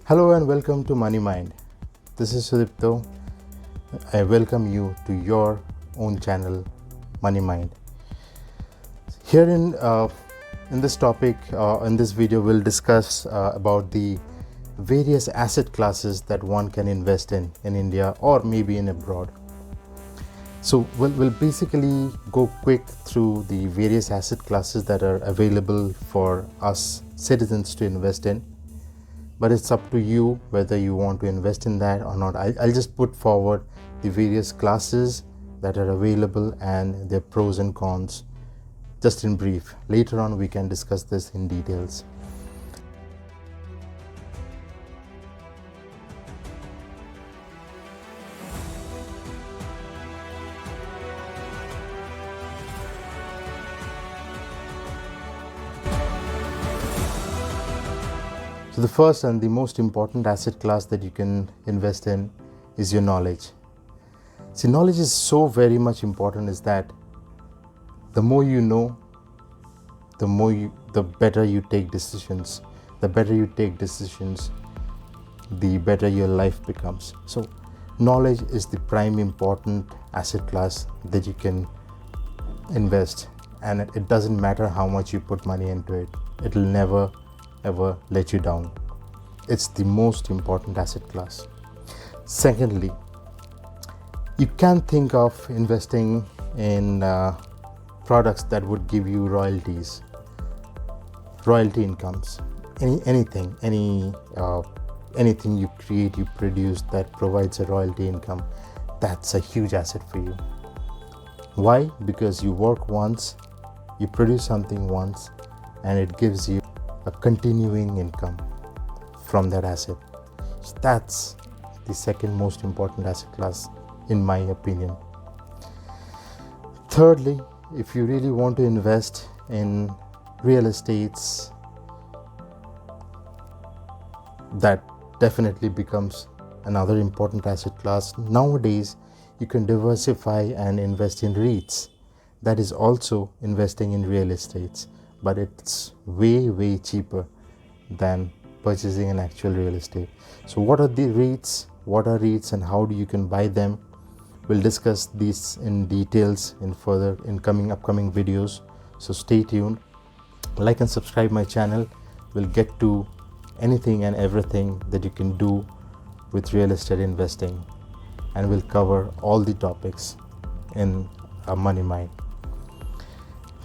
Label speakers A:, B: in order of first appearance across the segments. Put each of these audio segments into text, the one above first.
A: Hello and welcome to Money Mind. This is Sudipto. I welcome you to your own channel, Money Mind. Here in this topic, in this video, we'll discuss about the various asset classes that one can invest in India or maybe in abroad. So we'll basically go quick through the various asset classes that are available for us citizens to invest in. But it's up to you whether you want to invest in that or not. I'll just put forward the various classes that are available and their pros and cons, just in brief. Later on, we can discuss this in details. So the first and the most important asset class that you can invest in is your knowledge. See, knowledge is so very much important is that the more you know, the better you take decisions. The better you take decisions, the better your life becomes. So knowledge is the prime important asset class that you can invest, and it doesn't matter how much you put money into it. It'll never ever let you down. It's the most important asset class. Secondly, you can think of investing in products that would give you royalty incomes, anything you create, you produce that provides a royalty income. That's a huge asset for you. Why? Because you work once, you produce something once, and it gives you a continuing income from that asset. So that's the second most important asset class, in my opinion. Thirdly, if you really want to invest in real estates, that definitely becomes another important asset class. Nowadays, you can diversify and invest in REITs. That is also investing in real estates, but it's way cheaper than purchasing an actual real estate. So what are the REITs? What are REITs and how you can buy them? We'll discuss these in details in upcoming videos. So stay tuned. Like and subscribe my channel. We'll get to anything and everything that you can do with real estate investing, and we'll cover all the topics in a Money Mind.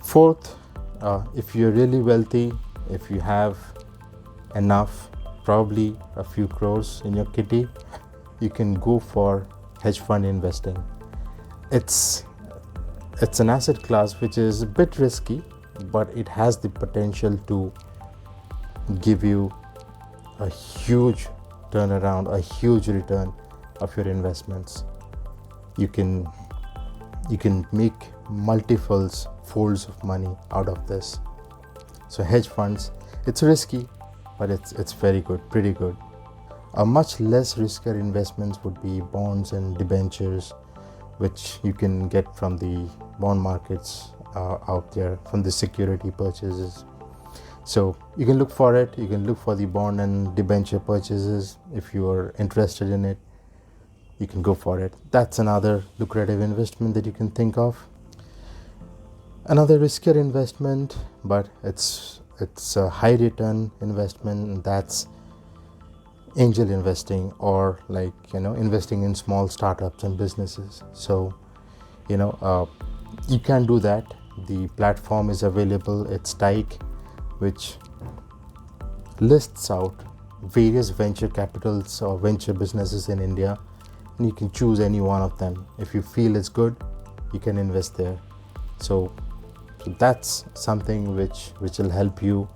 A: Fourth, if you're really wealthy, if you have enough, probably a few crores in your kitty, you can go for hedge fund investing. It's an asset class which is a bit risky, but it has the potential to give you a huge turnaround, a huge return of your investments. You can make multiples folds of money out of this. So hedge funds, it's risky, but it's very good, pretty good. A much less riskier investments would be bonds and debentures, which you can get from the bond markets out there, from the security purchases. So you can look for it. You can look for the bond and debenture purchases. If you are interested in it, you can go for it. That's another lucrative investment that you can think of. Another riskier investment, but it's a high return investment, and that's angel investing, or investing in small startups and businesses. So you can do that. The platform is available. It's Tyke, which lists out various venture capitals or venture businesses in India, and you can choose any one of them. If you feel it's good, you can invest there. So that's something which will help you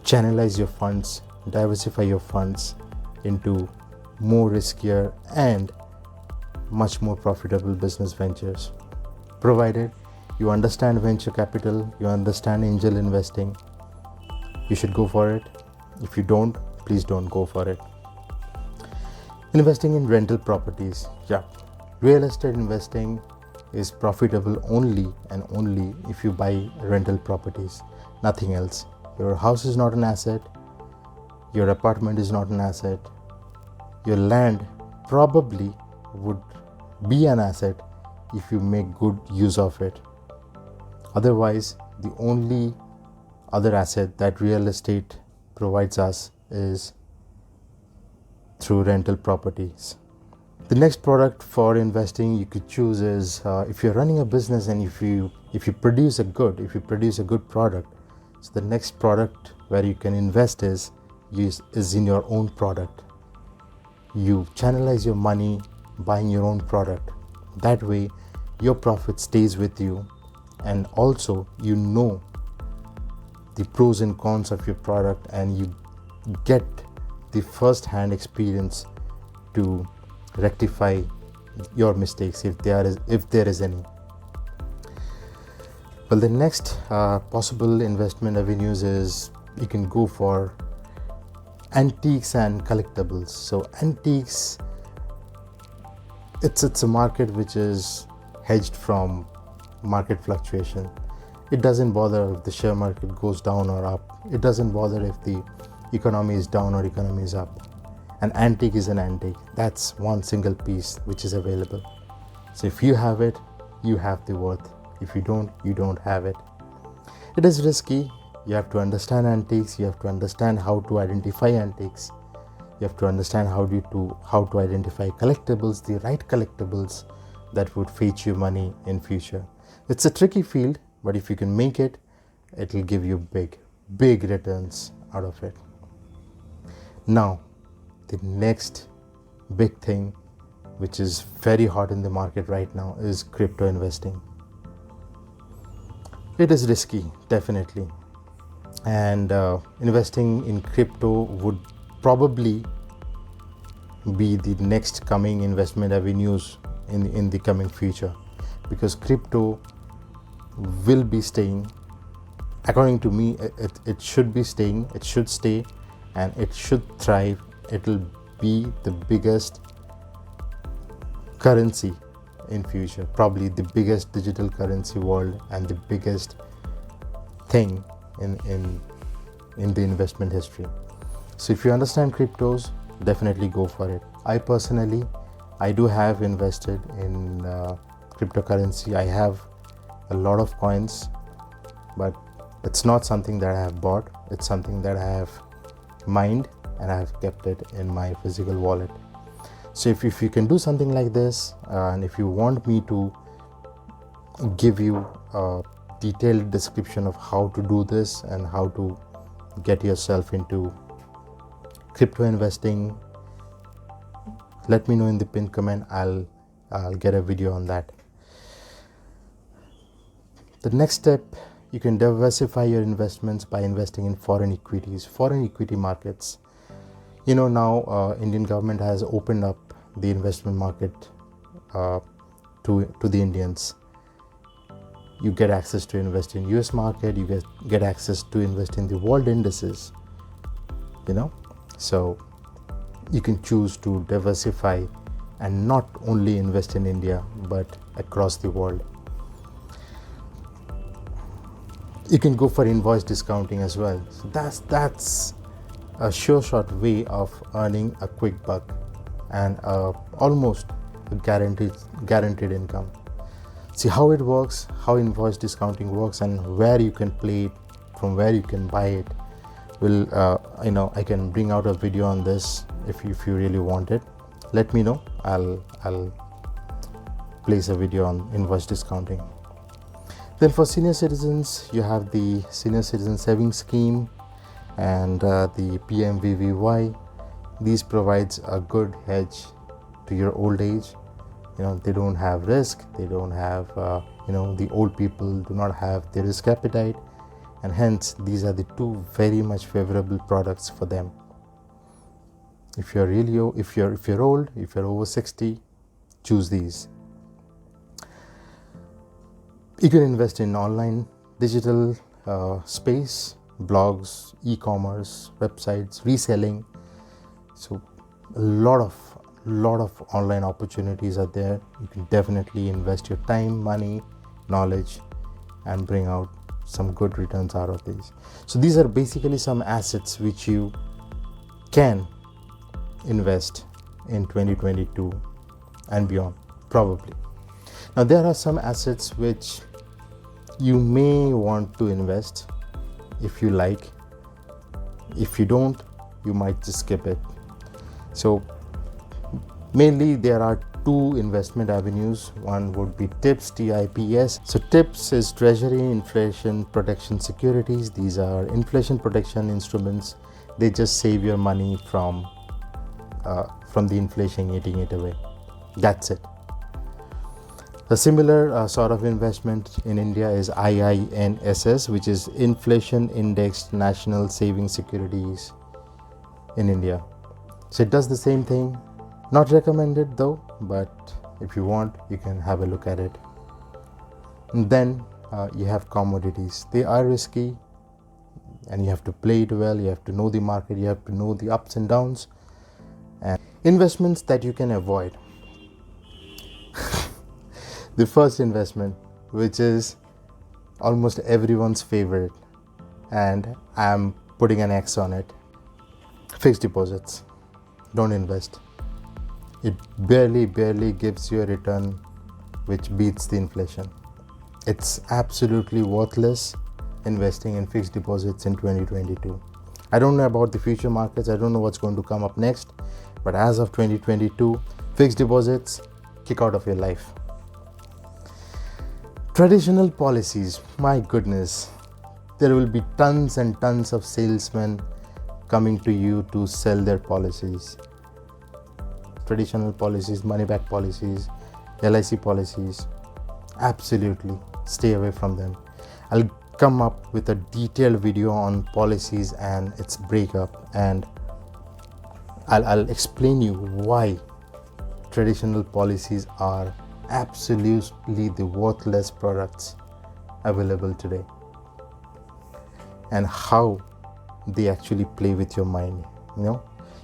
A: channelize your funds, diversify your funds into more riskier and much more profitable business ventures, provided you understand venture capital, you understand angel investing. You should go for it. If you don't, please don't go for it. Investing in rental properties. Real estate investing is profitable only and only if you buy rental properties, nothing else. Your house is not an asset. Your apartment is not an asset. Your land probably would be an asset if you make good use of it. Otherwise, the only other asset that real estate provides us is through rental properties. The next product for investing you could choose is if you're running a business and if you produce a good product. So the next product where you can invest is in your own product. You channelize your money buying your own product. That way your profit stays with you, and also you know the pros and cons of your product, and you get the first hand experience to rectify your mistakes if there is any. Well, the next possible investment avenues is you can go for antiques and collectibles. So antiques, it's a market which is hedged from market fluctuation. It doesn't bother if the share market goes down or up. It doesn't bother if the economy is down or economy is up. An antique is an antique. That's one single piece which is available. So if you have it, you have the worth. If you don't, you don't have it. It is risky. You have to understand antiques. You have to understand how to identify antiques. You have to understand how to identify collectibles, the right collectibles that would fetch you money in future. It's a tricky field, but if you can make it, it will give you big returns out of it. Now, the next big thing, which is very hot in the market right now, is crypto investing. It is risky, definitely. And investing in crypto would probably be the next coming investment avenues in the coming future, because crypto will be staying. According to me, it should be staying, it should stay, and it should thrive. It will be the biggest currency in future, probably the biggest digital currency world and the biggest thing in the investment history. So if you understand cryptos, definitely go for it. I do have invested in cryptocurrency. I have a lot of coins, but it's not something that I have bought. It's something that I have mined, and I have kept it in my physical wallet. So if you can do something like this, and if you want me to give you a detailed description of how to do this and how to get yourself into crypto investing, let me know in the pinned comment. I'll get a video on that. The next step, you can diversify your investments by investing in foreign equity markets. You know, now Indian government has opened up the investment market to the Indians. You get access to invest in US market, you get access to invest in the world indices, so you can choose to diversify and not only invest in India but across the world. You can go for invoice discounting as well. So that's a sure shot way of earning a quick buck and almost a guaranteed income. See how it works, how invoice discounting works, and where you can play it, from where you can buy it. I can bring out a video on this if you really want it. Let me know. I'll place a video on invoice discounting. Then for senior citizens, you have the Senior Citizen Savings Scheme and the PMVVY. These provides a good hedge to your old age. They don't have risk. They don't have, the old people do not have the risk appetite, and hence these are the two very much favorable products for them. If you're old, if you're over 60, choose these. You can invest in online digital space, blogs, e-commerce, websites, reselling. So a lot of online opportunities are there. You can definitely invest your time, money, knowledge, and bring out some good returns out of these. So these are basically some assets which you can invest in 2022 and beyond, probably. Now, there are some assets which you may want to invest if you like. If you don't, you might just skip it. So mainly there are two investment avenues. One would be TIPS, TIPS. So TIPS is Treasury Inflation Protection Securities. These are inflation protection instruments. They just save your money from the inflation eating it away. That's it. A similar sort of investment in India is IINSS, which is Inflation Indexed National Savings Securities in India. So it does the same thing. Not recommended though, but if you want, you can have a look at it. And then you have commodities. They are risky and you have to play it well. You have to know the market. You have to know the ups and downs. And investments that you can avoid. The first investment, which is almost everyone's favorite, and I'm putting an X on it. Fixed deposits. Don't invest. It barely gives you a return which beats the inflation. It's absolutely worthless investing in fixed deposits in 2022. I don't know about the future markets. I don't know what's going to come up next. But as of 2022, fixed deposits, kick out of your life. Traditional policies, my goodness. There will be tons and tons of salesmen coming to you to sell their policies. Traditional policies, money back policies, LIC policies, absolutely stay away from them. I'll come up with a detailed video on policies and its breakup, and I'll explain you why traditional policies are absolutely the worthless products available today, and how they actually play with your mind. You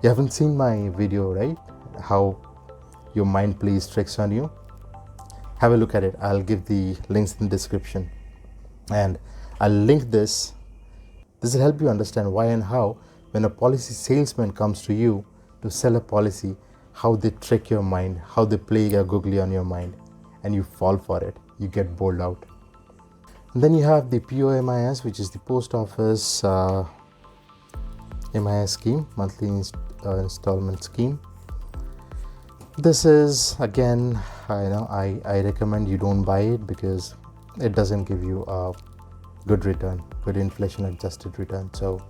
A: haven't seen my video, right? How your mind plays tricks on you. Have a look at it. I'll give the links in the description, and I'll link this. This will help you understand why and how, when a policy salesman comes to you to sell a policy, how they trick your mind, how they play a googly on your mind, and you fall for it. You get bowled out. And then you have the POMAS, which is the post office MIS scheme, monthly installment scheme. This is, again, I recommend you don't buy it because it doesn't give you a good return, good inflation adjusted return. So,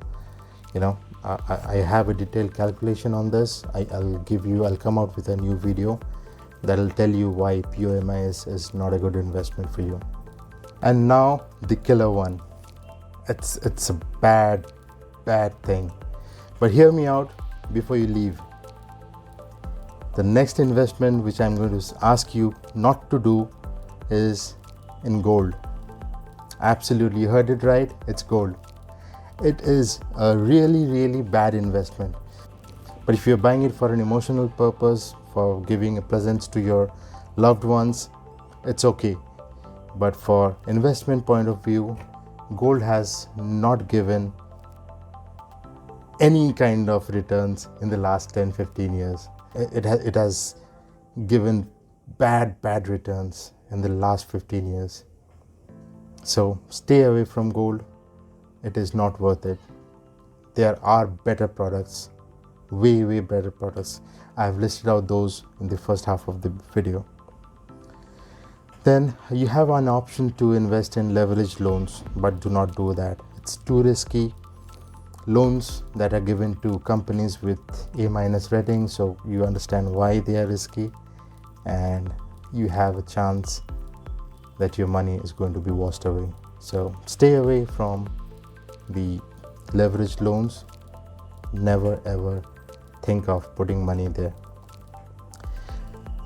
A: I have a detailed calculation on this. I'll come out with a new video that'll tell you why POMIS is not a good investment for you. And now the killer one. It's a bad thing. But hear me out before you leave. The next investment which I'm going to ask you not to do is in gold. Absolutely, you heard it right, it's gold. It is a really bad investment. But if you're buying it for an emotional purpose, for giving a present to your loved ones, it's okay. But for investment point of view, gold has not given any kind of returns in the last 10-15 years. It has given bad returns in the last 15 years. So stay away from gold. It is not worth it. There are better products, way better products. I've listed out those in the first half of the video. Then you have an option to invest in leveraged loans, but do not do that. It's too risky. Loans that are given to companies with A- rating, so you understand why they are risky, and you have a chance that your money is going to be washed away. So stay away from the leveraged loans. Never ever think of putting money there.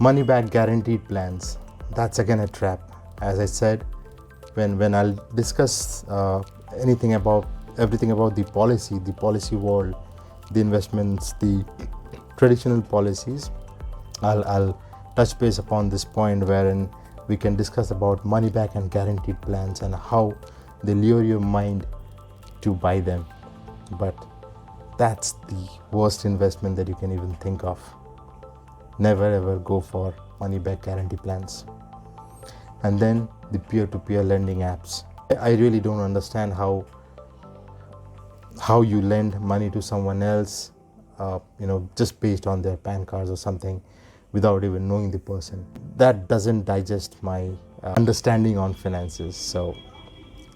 A: Moneyback guaranteed plans. That's again a trap. As I said, when I'll discuss everything about the policy world, the investments, the traditional policies, I'll touch base upon this point wherein we can discuss about money back and guaranteed plans and how they lure your mind to buy them. But That's the worst investment that you can even think of. Never ever go for money back guarantee plans. And then the peer-to-peer lending apps. I really don't understand how you lend money to someone else, just based on their PAN cards or something, without even knowing the person. That doesn't digest my understanding on finances. So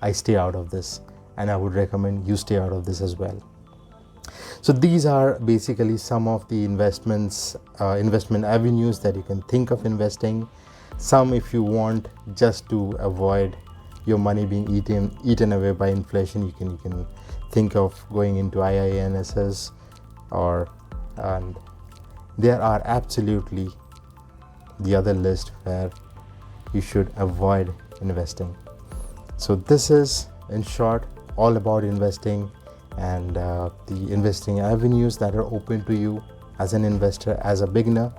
A: I stay out of this, and I would recommend you stay out of this as well. So these are basically some of the investment avenues that you can think of investing. Some, if you want just to avoid your money being eaten away by inflation, you can think of going into IINSS, and there are absolutely the other list where you should avoid investing. So this is, in short, all about investing and the investing avenues that are open to you as an investor, as a beginner,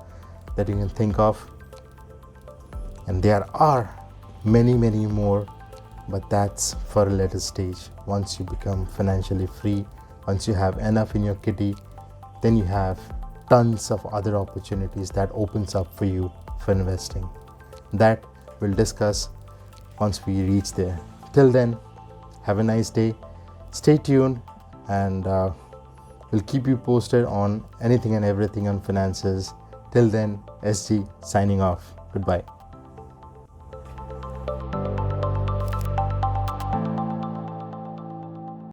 A: that you can think of. And there are many more, but that's for a later stage. Once you become financially free, once you have enough in your kitty, then you have tons of other opportunities that opens up for you for investing. That we'll discuss once we reach there. Till then, have a nice day. Stay tuned, and we'll keep you posted on anything and everything on finances. Till then, SG signing off. Goodbye.